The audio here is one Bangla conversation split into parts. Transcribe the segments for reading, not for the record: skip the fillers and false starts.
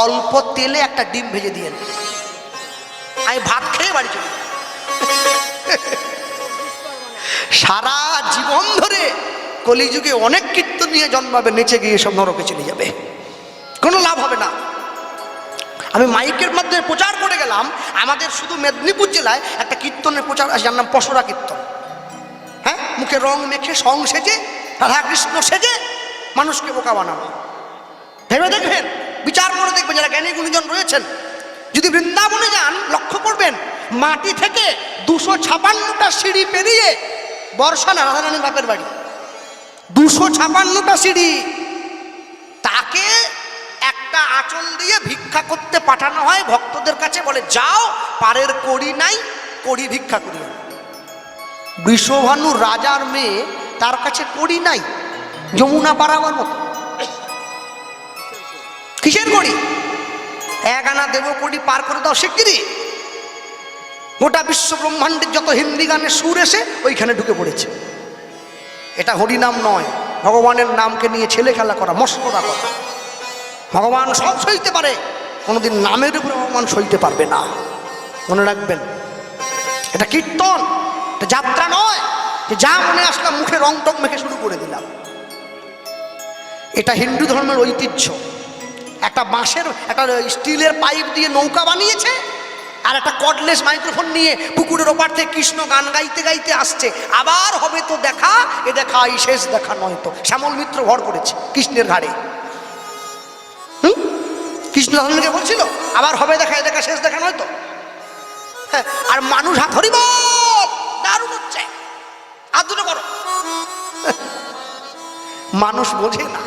অল্প তেলে একটা ডিম ভেজে দিয়েন, আমি ভাত খেয়ে বাড়ি চলি। সারা জীবন ধরে কলিযুগে অনেক কীর্তন নিয়ে জন্মাবে, নেচে গিয়ে সব নরকে চলে যাবে, কোনো লাভ হবে না। আমি মাইকের মধ্যে প্রচার করে গেলাম, আমাদের শুধু মেদিনীপুর জেলায় একটা কীর্তনের প্রচার আছে, যার নাম পশরা কীর্তন। হ্যাঁ, মুখে রং মেখে সং সেজে, রাধা কৃষ্ণ সেজে মানুষকে বোকা বানানো। ভেবে দেখবেন, বিচার করে দেখবেন, যারা জ্ঞানী গুণীজন রয়েছেন, যদি বৃন্দাবনে যান লক্ষ্য করবেন, মাটি থেকে 256টা সিঁড়ি পেরিয়ে বর্ষানা রাধারানীর বাপের বাড়ি, 256টা সিঁড়ি, তাকে একটা আঁচল দিয়ে ভিক্ষা করতে পাঠানো হয় ভক্তদের কাছে, বলে যাও পারের কড়ি নাই, কড়ি ভিক্ষা করি। বৃষভানু রাজার মেয়ে, তার কাছে কড়ি নাই, যমুনা পারাবার মতো। কিসের কড়ি? 1 আনা দেব কড়ি পার করে দাও শিগগিরি। গোটা বিশ্ব ব্রহ্মাণ্ডের যত হিন্দি গানের সুর এসে ওইখানে ঢুকে পড়েছে। এটা হরিনাম নয়, ভগবানের নামকে নিয়ে ছেলে খেলা করা, মস্করা করা। ভগবান সব সইতে পারে, কোনোদিন নামের উপরে ভগবান সইতে পারবে না, মনে রাখবেন। এটা কীর্তন, এটা যাত্রা নয় যে যা মনে আসলাম মুখে রং টং মেখে শুরু করে দিলাম। এটা হিন্দু ধর্মের ঐতিহ্য। একটা বাঁশের, একটা স্টিলের পাইপ দিয়ে নৌকা বানিয়েছে, আর একটা কর্ডলেস মাইক্রোফোন নিয়ে পুকুরের ওপার থেকে কৃষ্ণ গান গাইতে গাইতে আসছে। আবার হবে তো দেখা, এ দেখা এই শেষ দেখা নয় তো। শ্যামল মিত্র ভর করেছে কৃষ্ণের ঘাড়ে। কৃষ্ণ ধারণকে বলছিল আবার হবে দেখা, এ দেখা শেষ দেখা নয় তো। হ্যাঁ, আর মানুষ হাত ধরি বল, দারুণ হচ্ছে, হাত দুটো করো। মানুষ বোঝে না,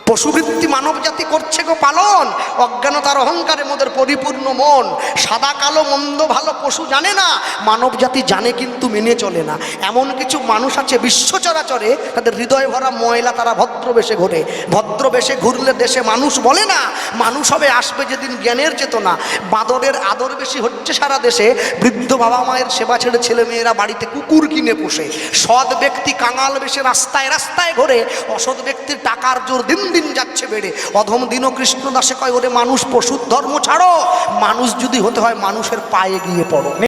পশুবৃত্তি মানব জাতি করছে গো পালন। অজ্ঞানতার অহংকারে মোদের পরিপূর্ণ মন, সাদা কালো মন্দ ভালো পশু জানে না, মানব জাতি জানে কিন্তু মেনে চলে না। এমন কিছু মানুষ আছে বিশ্ব চরাচরে, তাদের হৃদয় ভরা ময়লা, তারা ভদ্রবেশে ঘোরে। ভদ্রবেশে ঘুরলে দেশে মানুষ বলে না, মানুষ হবে আসবে যেদিন জ্ঞানের চেতনা। বাঁদরের আদর বেশি হচ্ছে সারা দেশে, বৃদ্ধ বাবা মায়ের সেবা ছেড়ে ছেলে মেয়েরা বাড়িতে কুকুর কিনে পোষে। সৎ ব্যক্তি কাঙাল বেশে রাস্তায় রাস্তায় ঘোরে, অসৎ ব্যক্তির টাকার জোর দিন দিন যাচ্ছে বেড়ে। অধম দিন কৃষ্ণ দাসে কয়, ওরে মানুষ পশুর ধর্ম ছাড়ো, মানুষ যদি হতে হয় মানুষের পায়ে গিয়ে পড়ো।